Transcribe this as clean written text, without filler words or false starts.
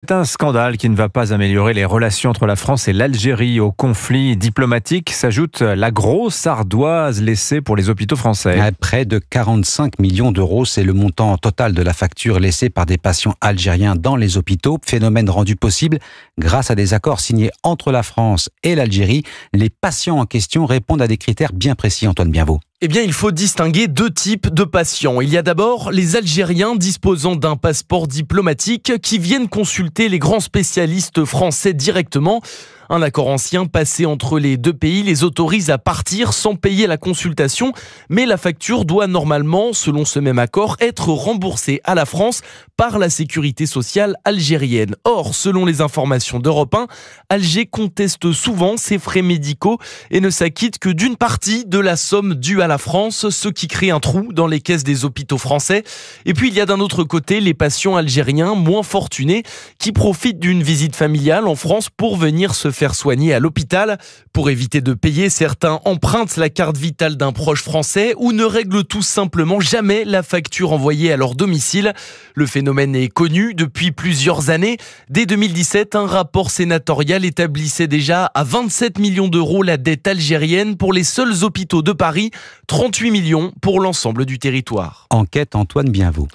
C'est un scandale qui ne va pas améliorer les relations entre la France et l'Algérie. Au conflit diplomatique s'ajoute la grosse ardoise laissée pour les hôpitaux français. Près de 45 millions d'euros, c'est le montant total de la facture laissée par des patients algériens dans les hôpitaux. Phénomène rendu possible grâce à des accords signés entre la France et l'Algérie. Les patients en question répondent à des critères bien précis, Antoine Bienvaux. Eh bien, il faut distinguer deux types de patients. Il y a d'abord les Algériens disposant d'un passeport diplomatique qui viennent consulter les grands spécialistes français directement. Un accord ancien passé entre les deux pays les autorise à partir sans payer la consultation, mais la facture doit normalement, selon ce même accord, être remboursée à la France par la sécurité sociale algérienne. Or, selon les informations d'Europe 1, Alger conteste souvent ses frais médicaux et ne s'acquitte que d'une partie de la somme due à la France, ce qui crée un trou dans les caisses des hôpitaux français. Et puis, il y a d'un autre côté les patients algériens moins fortunés qui profitent d'une visite familiale en France pour venir se faire soigner à l'hôpital. Pour éviter de payer, certains empruntent la carte vitale d'un proche français ou ne règlent tout simplement jamais la facture envoyée à leur domicile. Le phénomène est connu depuis plusieurs années. Dès 2017, un rapport sénatorial établissait déjà à 27 millions d'euros la dette algérienne pour les seuls hôpitaux de Paris, 38 millions pour l'ensemble du territoire. Enquête Antoine Bienvaux.